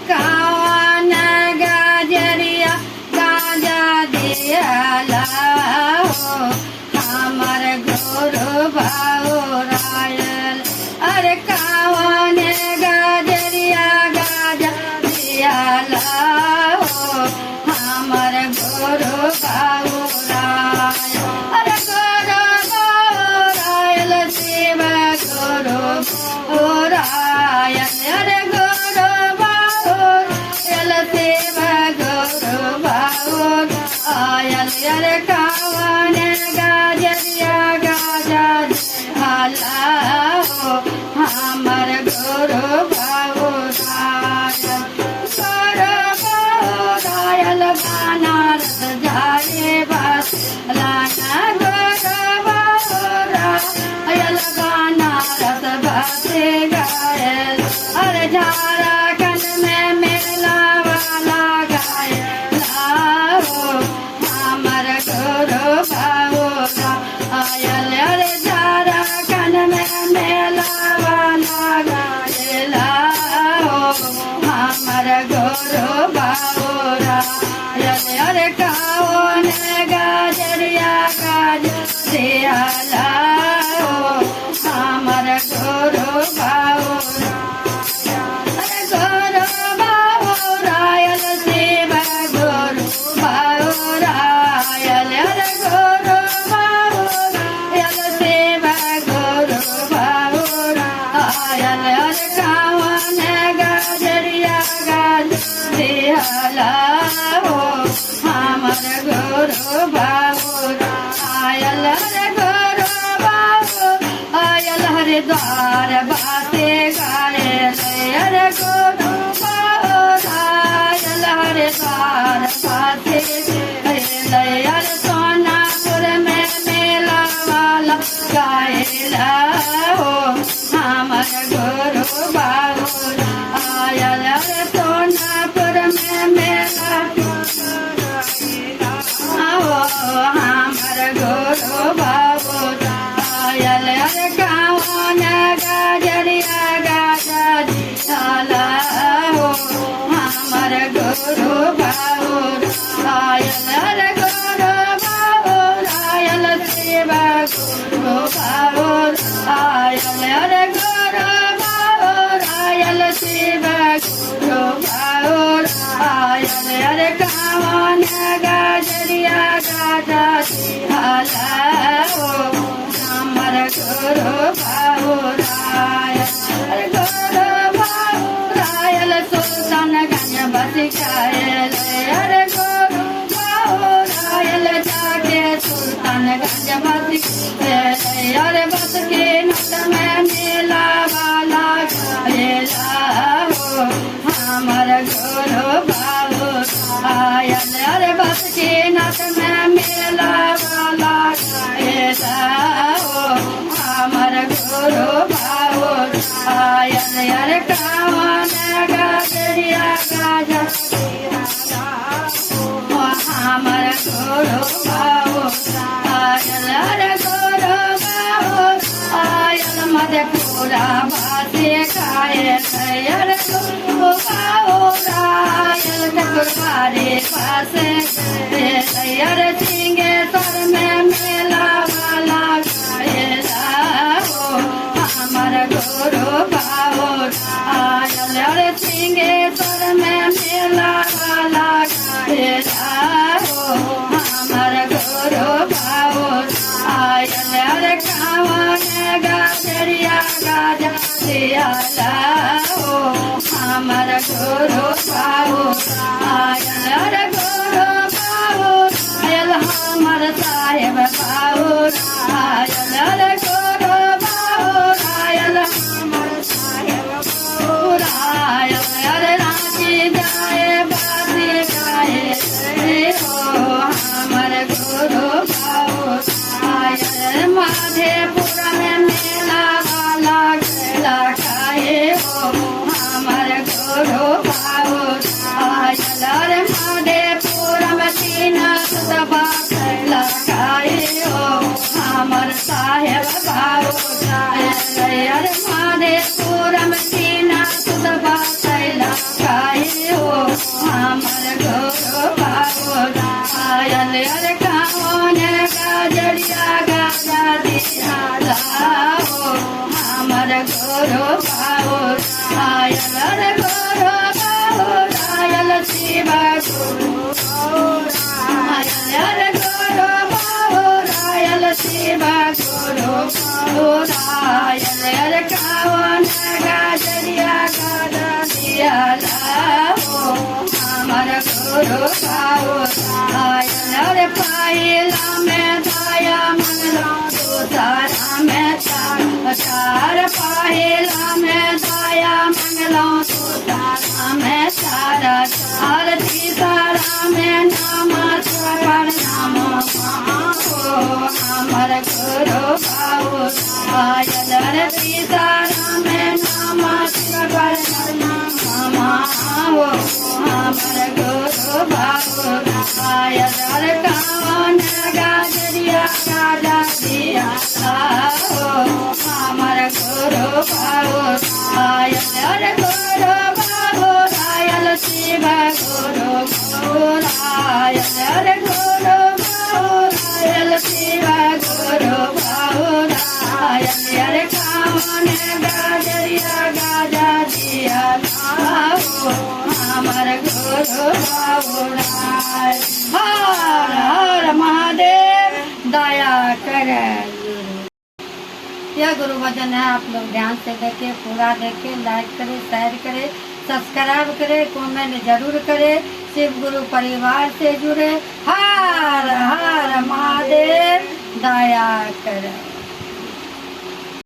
कावन गजरिया गाजा दियाला हो हमर गुरु बाउरायल अरे कावन गजरिया गाजा दियाला हो हमर गुरु बाउरायल अरे गुरु बाउरायल शिव गुरु बाउरायल अरे गुरु बाउरायल शिव गुरु बाउरायल अरे कावन गजरिया गाजा दियाला हो हमर गुरु बाउरायल गुरु बाउरायल बनारस जाए बस लाना गुरु बाउरायल बनारस बसे गायल अरे झारखंड में मेला वाला गायल हो हमर गुरु बाउरायल अरे झारखंड में मेला वाला गायल हो हमर गुरु बाउरायल अरे कावन गजरिया गाजा दियाला हो हमर गुरु बाउरायल अरे गुरु बाउरायल शिव गुरु बाउरायल अरे गुरु बाउरायल शिव गुरु बाउरायल अरे कावन गजरिया गाजा दियाला हो हमर गुरु बाउरायल अरे गुरु बाउरायल हरिद्वार बासे गायल अरे गुरु बाउरायल हरिद्वार बासे गायल अरे सोनापुर में मेला वाला गायल हो हमर गुरु बाउरायल अरे सोनापुर में मेला हो हमर गुरु बाउरायल अरे कावन गजरिया गाजा दियाला हो हमर गुरु बाउरायल अरे गुरु बाउरायल शिव गुरु बाउरायल अरे गुरु बाउरायल शिव गुरु बाउरायल अरे कावन गजरिया गाजा दियाला हो हमर गुरु बाउरायल अरे गुरु बाउरायल सुल्तानगंज बस गायल अरे गुरु बाउरायल जाके सुल्तानगंज बस गायल अरे बस के नट में मेला वाला गायल हो हमर गुरु बाउरायल अरे बस के नट में मेला वाला गायल हो हमर गुरु बाउरायल अरे कावन गजरिया गाजा दियाला हो हमर गुरु बाउरायल अरे गुरु बाउरायल मधेपुरा बासे गायल अरे गुरु बाउरायल ठाकुरबाड़ी बासे गायल अरे सिंहेश्वर में मेला वाला गायल हो हमर गुरु बाउरायल अरे सिंहेश्वर में मेला वाला गायल हो हमर गुरु बाउरायल अरे कावन गजरिया गाजा दियाला हो हमर गुरु बाउरायल अरे गुरु बाउरायल हमर साहेब बाउरायल अरे गुरु बाउरायल हमर साहेब बाउरायल अरे रांची जाए बासी गाए हो हमर गुरु बाउरायल माधेपुर में मेला वाला गेला खाए हो हमर गुरु बाउरायल अरे माधेपुर में तीन सभा लगाए हो हमर साहेब गुरु बाहुरायल रे गुरु बाहुरायल शिव गुरु बाहुरायल रे गुरु बाहुरायल शिव गुरु बाहुरायल रे कावन गाजरिया गादा दिया लाओ हमर गुरु बाहुरायल रे पाइला में दया मंगला तारा में चार पाहिला में दया मंगला तारा में तारा चार तीसरा में नाम प्रणाम हमर गुरु बाहुरायल रे तीसरा में नाम प्रणाम हमर गुरु बाहुरायल रे कावन गाजरिया गाजा दिया हमर गुरु बाहुरायल रे गुरु बाहुरायल शिव गुरु बाहुरायल रे गुरु बाहुरायल शिव गुरु बाहुरायल रे कावन गाजरिया गाजा दिया हमर गुरु बाहुरायल। हर हर महादेव दया करे। यह गुरु भजन है, आप लोग ध्यान से देखें, पूरा देखें, लाइक करें, शेयर करें, सब्सक्राइब करें, कमेंट जरूर करें, शिव गुरु परिवार से जुड़े। हर हर महादेव दया करे।